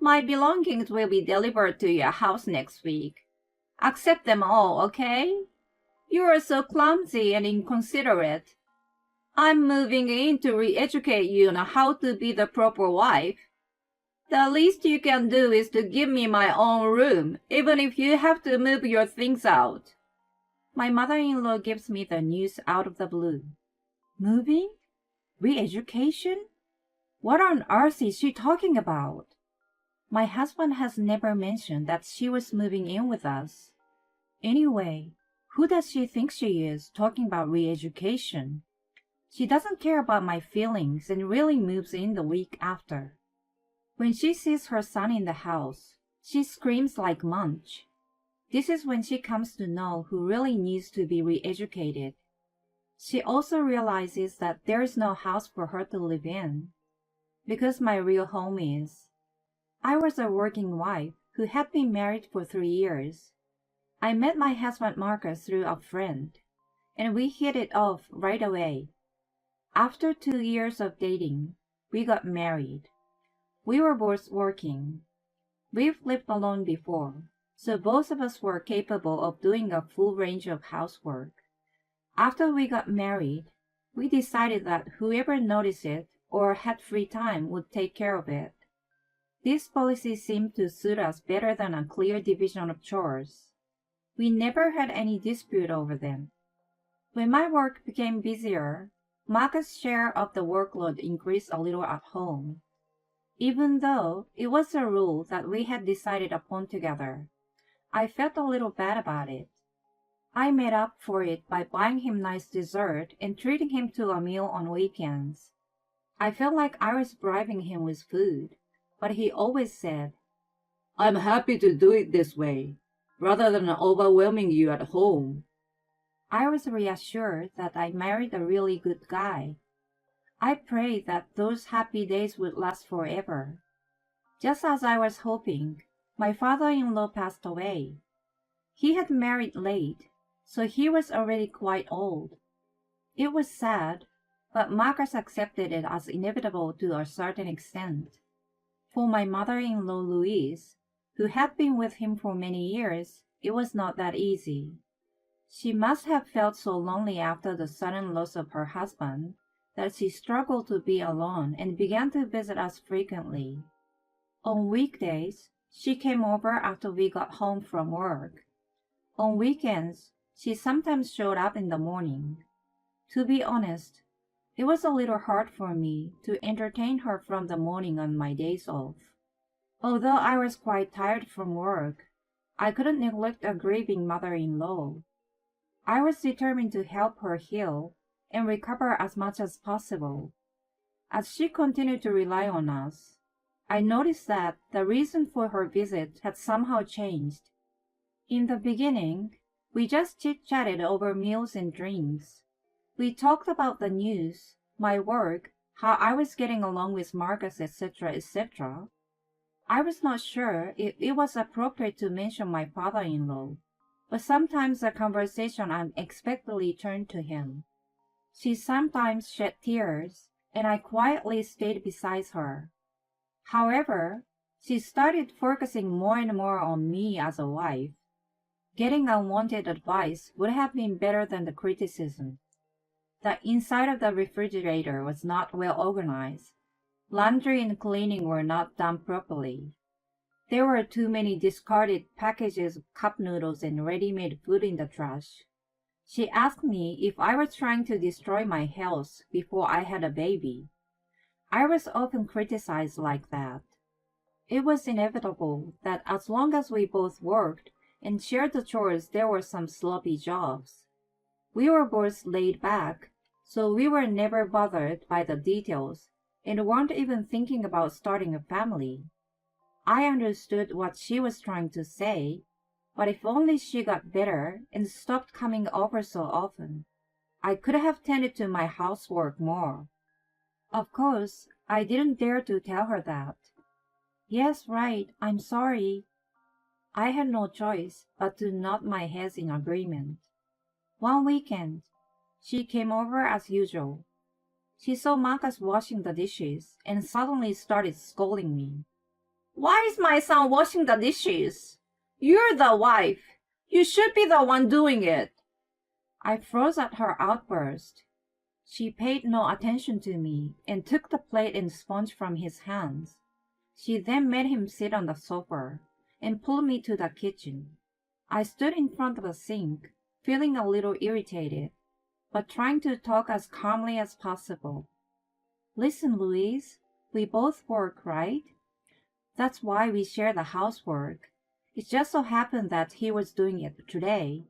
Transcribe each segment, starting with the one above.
My belongings will be delivered to your house next week. Accept them all, okay? You are so clumsy and inconsiderate. I'm moving in to re-educate you on how to be the proper wife. The least you can do is to give me my own room, even if you have to move your things out. My mother-in-law gives me the news out of the blue. Moving? Re-education? What on earth is she talking about? My husband has never mentioned that she was moving in with us. Anyway, who does she think she is talking about re-education? She doesn't care about my feelings and really moves in the week after. When she sees her son in the house, she screams like Munch. This is when she comes to know who really needs to be re-educated. She also realizes that there is no house for her to live in, because my real home is. I was a working wife who had been married for 3 years. I met my husband Marcus through a friend, and we hit it off right away. After 2 years of dating, we got married. We were both working. We've lived alone before, so both of us were capable of doing a full range of housework. After we got married, we decided that whoever noticed it or had free time would take care of it. This policy seemed to suit us better than a clear division of chores. We never had any dispute over them. When my work became busier, Marcus' share of the workload increased a little at home. Even though it was a rule that we had decided upon together, I felt a little bad about it. I made up for it by buying him nice dessert and treating him to a meal on weekends. I felt like I was bribing him with food, but he always said, "I'm happy to do it this way, rather than overwhelming you at home." I was reassured that I married a really good guy. I prayed that those happy days would last forever. Just as I was hoping, my father-in-law passed away. He had married late, so he was already quite old. It was sad, but Marcus accepted it as inevitable to a certain extent. For my mother-in-law Louise, who had been with him for many years, it was not that easy. She must have felt so lonely after the sudden loss of her husband that she struggled to be alone and began to visit us frequently. On weekdays, she came over after we got home from work. On weekends, she sometimes showed up in the morning. To be honest, it was a little hard for me to entertain her from the morning on my days off. Although I was quite tired from work, I couldn't neglect a grieving mother-in-law. I was determined to help her heal and recover as much as possible. As she continued to rely on us, I noticed that the reason for her visit had somehow changed. In the beginning, we just chit-chatted over meals and drinks. We talked about the news, my work, how I was getting along with Marcus, etc., etc. I was not sure if it was appropriate to mention my father-in-law, but sometimes the conversation unexpectedly turned to him. She sometimes shed tears, and I quietly stayed beside her. However, she started focusing more and more on me as a wife. Getting unwanted advice would have been better than the criticism. The inside of the refrigerator was not well organized. Laundry and cleaning were not done properly. There were too many discarded packages of cup noodles and ready-made food in the trash. She asked me if I was trying to destroy my health before I had a baby. I was often criticized like that. It was inevitable that as long as we both worked and shared the chores, there were some sloppy jobs. We were both laid back, so we were never bothered by the details and weren't even thinking about starting a family. I understood what she was trying to say, but if only she got better and stopped coming over so often, I could have tended to my housework more. Of course, I didn't dare to tell her that. "Yes, right, I'm sorry." I had no choice but to nod my head in agreement. One weekend, she came over as usual. She saw Marcus washing the dishes and suddenly started scolding me. Why is my son washing the dishes? You're the wife. You should be the one doing it. I froze at her outburst. She paid no attention to me and took the plate and sponge from his hands. She then made him sit on the sofa and pulled me to the kitchen. I stood in front of the sink, feeling a little irritated, but trying to talk as calmly as possible. Listen, Louise, we both work, right? That's why we share the housework. It just so happened that he was doing it today.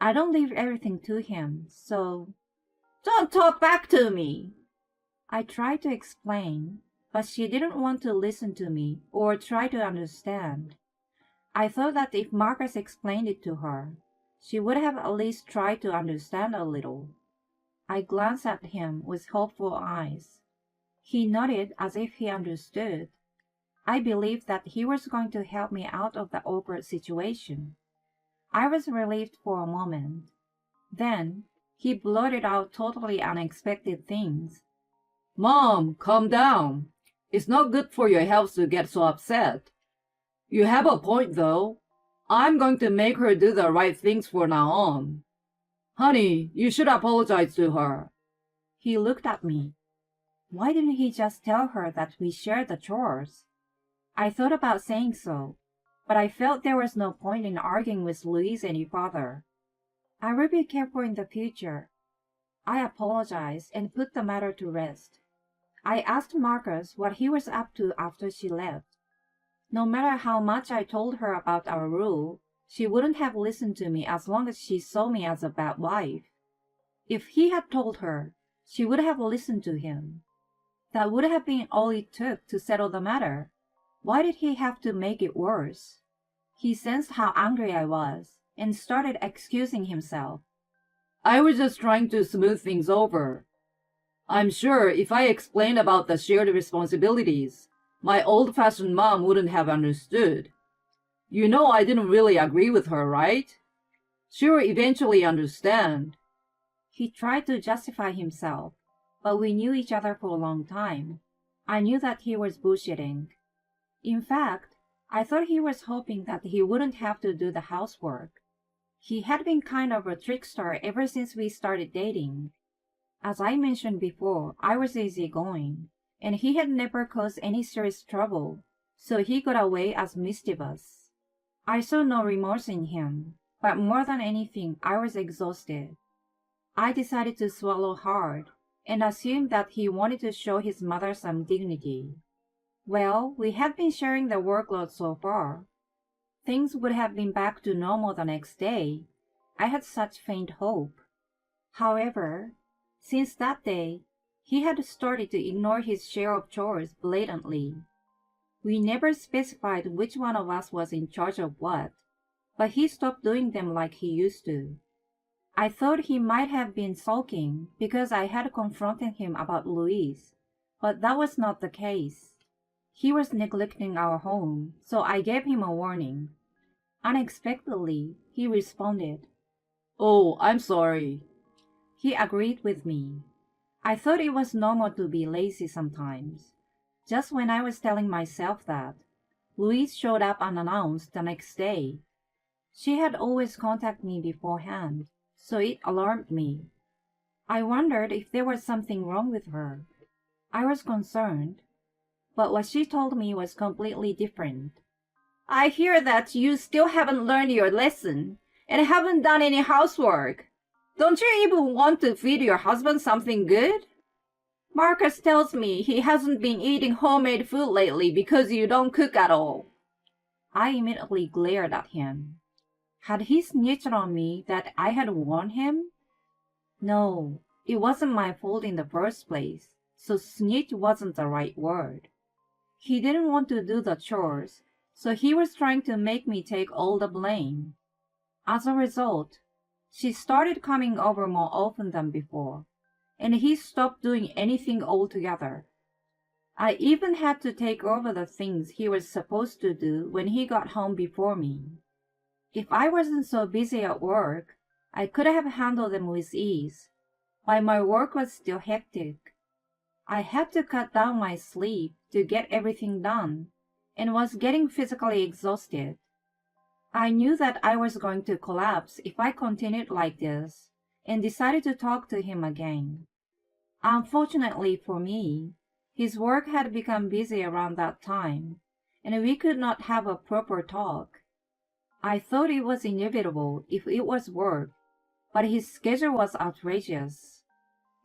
I don't leave everything to him, so... Don't talk back to me! I tried to explain, but she didn't want to listen to me or try to understand. I thought that if Marcus explained it to her, she would have at least tried to understand a little. I glanced at him with hopeful eyes. He nodded as if he understood. I believed that he was going to help me out of the awkward situation. I was relieved for a moment. Then, he blurted out totally unexpected things. Mom, calm down. It's not good for your health to get so upset. You have a point, though. I'm going to make her do the right things from now on. Honey, you should apologize to her. He looked at me. Why didn't he just tell her that we shared the chores? I thought about saying so, but I felt there was no point in arguing with Louise any further. I will be careful in the future. I apologized and put the matter to rest. I asked Marcus what he was up to after she left. No matter how much I told her about our rule, she wouldn't have listened to me as long as she saw me as a bad wife. If he had told her, she would have listened to him. That would have been all it took to settle the matter. Why did he have to make it worse? He sensed how angry I was and started excusing himself. I was just trying to smooth things over. I'm sure if I explained about the shared responsibilities, my old-fashioned mom wouldn't have understood. You know I didn't really agree with her, right? She'll eventually understand. He tried to justify himself, but we knew each other for a long time. I knew that he was bullshitting. In fact, I thought he was hoping that he wouldn't have to do the housework. He had been kind of a trickster ever since we started dating. As I mentioned before, I was easygoing, and he had never caused any serious trouble, so he got away as mischievous. I saw no remorse in him, but more than anything, I was exhausted. I decided to swallow hard, and assumed that he wanted to show his mother some dignity. Well, we had been sharing the workload so far. Things would have been back to normal the next day. I had such faint hope. However, since that day, he had started to ignore his share of chores blatantly. We never specified which one of us was in charge of what, but he stopped doing them like he used to. I thought he might have been sulking because I had confronted him about Louise, but that was not the case. He was neglecting our home, so I gave him a warning. Unexpectedly, he responded. Oh, I'm sorry. He agreed with me. I thought it was normal to be lazy sometimes. Just when I was telling myself that, Louise showed up unannounced the next day. She had always contacted me beforehand, so it alarmed me. I wondered if there was something wrong with her. I was concerned, but what she told me was completely different. I hear that you still haven't learned your lesson and haven't done any housework. Don't you even want to feed your husband something good? Marcus tells me he hasn't been eating homemade food lately because you don't cook at all. I immediately glared at him. Had he snitched on me that I had warned him? No, it wasn't my fault in the first place, so snitch wasn't the right word. He didn't want to do the chores, so he was trying to make me take all the blame. As a result, she started coming over more often than before, and he stopped doing anything altogether. I even had to take over the things he was supposed to do when he got home before me. If I wasn't so busy at work, I could have handled them with ease, while my work was still hectic. I had to cut down my sleep to get everything done, and was getting physically exhausted. I knew that I was going to collapse if I continued like this, and decided to talk to him again. Unfortunately for me, his work had become busy around that time, and we could not have a proper talk. I thought it was inevitable if it was work, but his schedule was outrageous.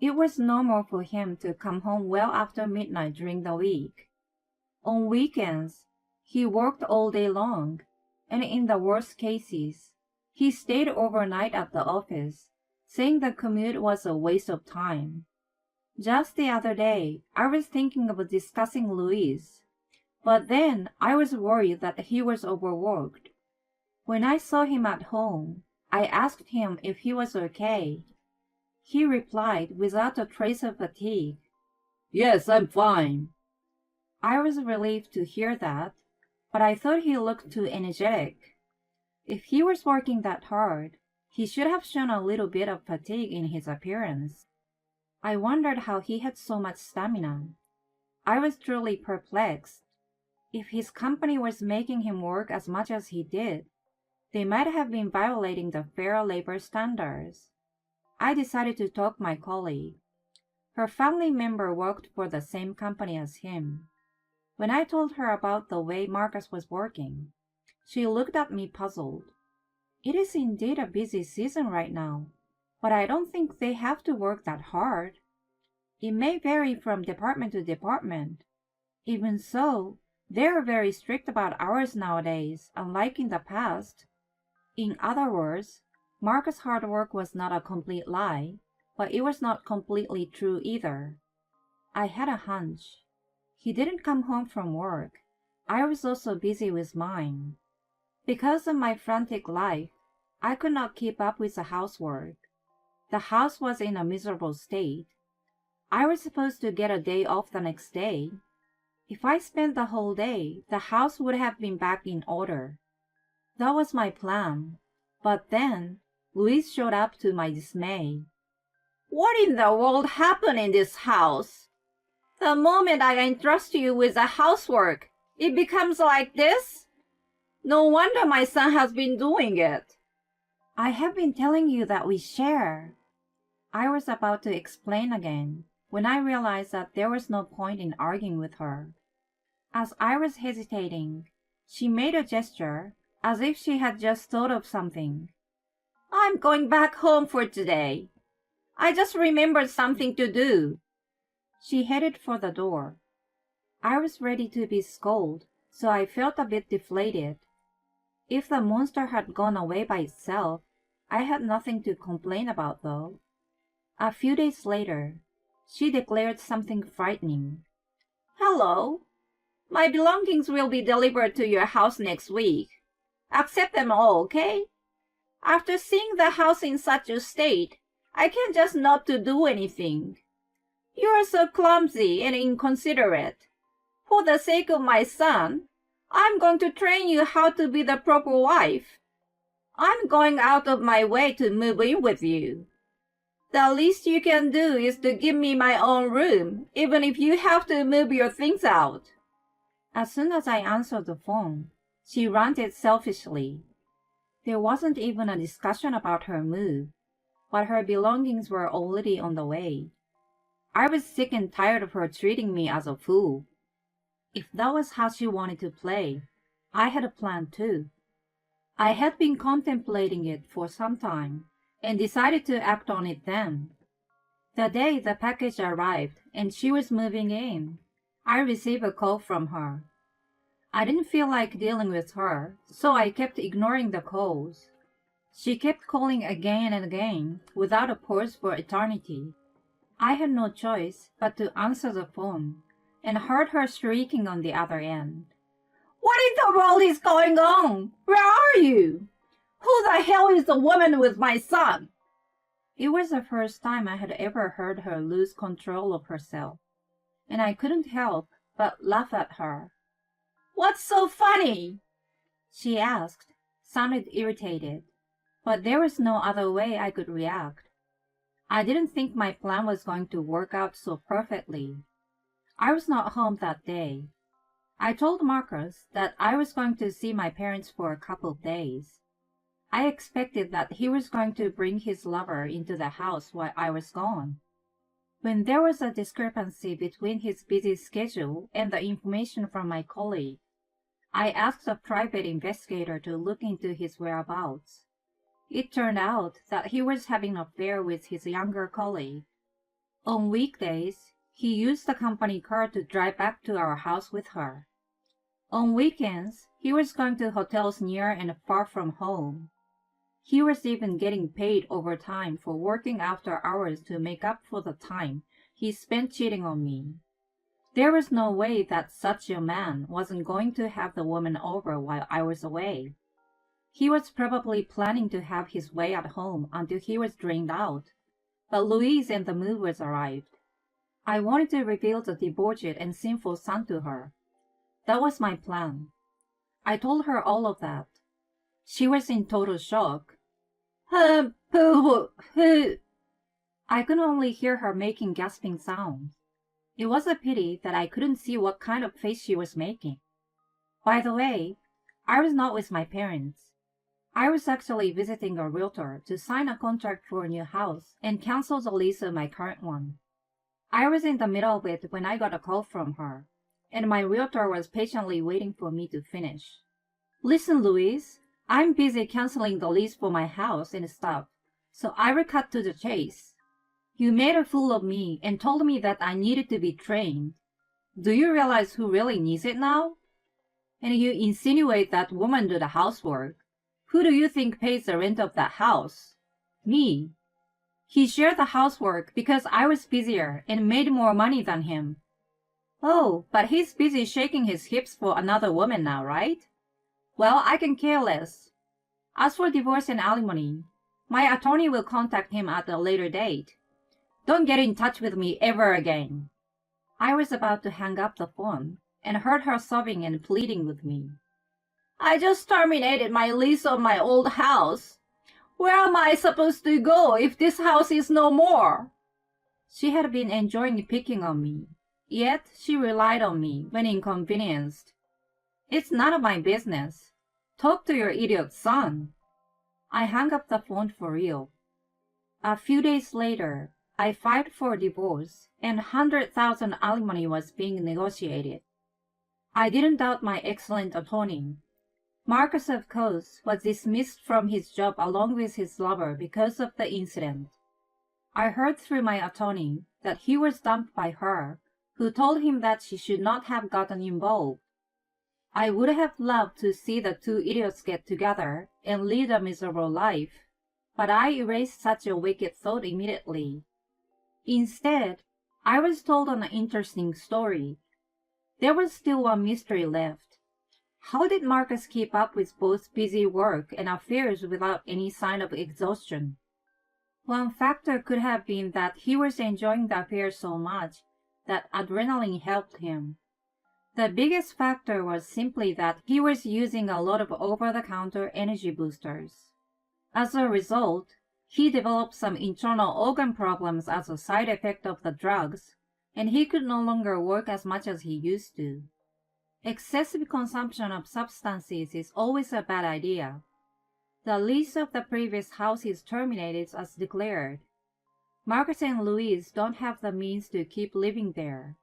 It was normal for him to come home well after midnight during the week. On weekends, he worked all day long, and in the worst cases, he stayed overnight at the office, saying the commute was a waste of time. Just the other day, I was thinking of discussing Luis, but then I was worried that he was overworked. When I saw him at home, I asked him if he was okay. He replied without a trace of fatigue. Yes, I'm fine. I was relieved to hear that, but I thought he looked too energetic. If he was working that hard, he should have shown a little bit of fatigue in his appearance. I wondered how he had so much stamina. I was truly perplexed. If his company was making him work as much as he did, they might have been violating the fair labor standards. I decided to talk my colleague. Her family member worked for the same company as him. When I told her about the way Marcus was working, she looked at me puzzled. It is indeed a busy season right now, but I don't think they have to work that hard. It may vary from department to department. Even so, they are very strict about hours nowadays, unlike in the past. In other words, Marcus' hard work was not a complete lie, but it was not completely true either. I had a hunch. He didn't come home from work. I was also busy with mine. Because of my frantic life, I could not keep up with the housework. The house was in a miserable state. I was supposed to get a day off the next day. If I spent the whole day, the house would have been back in order. That was my plan. But then, Luis showed up to my dismay. What in the world happened in this house? The moment I entrust you with the housework, it becomes like this? No wonder my son has been doing it. I have been telling you that we share. I was about to explain again when I realized that there was no point in arguing with her. As I was hesitating, she made a gesture as if she had just thought of something. I'm going back home for today. I just remembered something to do. She headed for the door. I was ready to be scolded, so I felt a bit deflated. If the monster had gone away by itself, I had nothing to complain about though. A few days later, she declared something frightening. Hello. My belongings will be delivered to your house next week. Accept them all, okay? After seeing the house in such a state, I can't just not to do anything. You are so clumsy and inconsiderate. For the sake of my son, I'm going to train you how to be the proper wife. I'm going out of my way to move in with you. The least you can do is to give me my own room, even if you have to move your things out. As soon as I answered the phone, she ranted selfishly. There wasn't even a discussion about her move, but her belongings were already on the way. I was sick and tired of her treating me as a fool. If that was how she wanted to play, I had a plan too. I had been contemplating it for some time and decided to act on it then. The day the package arrived and she was moving in, I received a call from her. I didn't feel like dealing with her, so I kept ignoring the calls. She kept calling again and again without a pause for eternity. I had no choice but to answer the phone and heard her shrieking on the other end. What in the world is going on? Where are you? Who the hell is the woman with my son? It was the first time I had ever heard her lose control of herself, and I couldn't help but laugh at her. What's so funny? She asked, sounded irritated, but there was no other way I could react. I didn't think my plan was going to work out so perfectly. I was not home that day. I told Marcus that I was going to see my parents for a couple of days. I expected that he was going to bring his lover into the house while I was gone. When there was a discrepancy between his busy schedule and the information from my colleague, I asked a private investigator to look into his whereabouts. It turned out that he was having an affair with his younger colleague. On weekdays, he used the company car to drive back to our house with her. On weekends, he was going to hotels near and far from home. He was even getting paid overtime for working after hours to make up for the time he spent cheating on me. There was no way that such a man wasn't going to have the woman over while I was away. He was probably planning to have his way at home until he was drained out. But Louise and the movers arrived. I wanted to reveal the debauched and sinful son to her. That was my plan. I told her all of that. She was in total shock. I could only hear her making gasping sounds. It was a pity that I couldn't see what kind of face she was making. By the way, I was not with my parents. I was actually visiting a realtor to sign a contract for a new house and cancel the lease of my current one. I was in the middle of it when I got a call from her, and my realtor was patiently waiting for me to finish. Listen, Louise, I'm busy canceling the lease for my house and stuff, so I will cut to the chase. You made a fool of me and told me that I needed to be trained. Do you realize who really needs it now? And you insinuate that women do the housework. Who do you think pays the rent of that house? Me. He shared the housework because I was busier and made more money than him. Oh, but he's busy shaking his hips for another woman now, right? Well, I can care less. As for divorce and alimony, my attorney will contact him at a later date. Don't get in touch with me ever again. I was about to hang up the phone and heard her sobbing and pleading with me. I just terminated my lease on my old house. Where am I supposed to go if this house is no more? She had been enjoying picking on me, yet she relied on me when inconvenienced. It's none of my business. Talk to your idiot son. I hung up the phone for real. A few days later, I filed for divorce and 100,000 alimony was being negotiated. I didn't doubt my excellent attorney. Marcus, of course, was dismissed from his job along with his lover because of the incident. I heard through my attorney that he was dumped by her, who told him that she should not have gotten involved. I would have loved to see the two idiots get together and lead a miserable life, but I erased such a wicked thought immediately. Instead, I was told an interesting story. There was still one mystery left. How did Marcus keep up with both busy work and affairs without any sign of exhaustion? One factor could have been that he was enjoying the affair so much that adrenaline helped him. The biggest factor was simply that he was using a lot of over-the-counter energy boosters. As a result, he developed some internal organ problems as a side effect of the drugs, and he could no longer work as much as he used to. Excessive consumption of substances is always a bad idea. The lease of the previous house is terminated as declared. Marcus and Louise don't have the means to keep living there.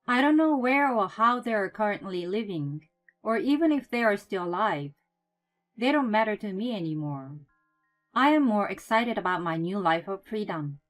I don't know where or how they are currently living, or even if they are still alive. They don't matter to me anymore. I am more excited about my new life of freedom.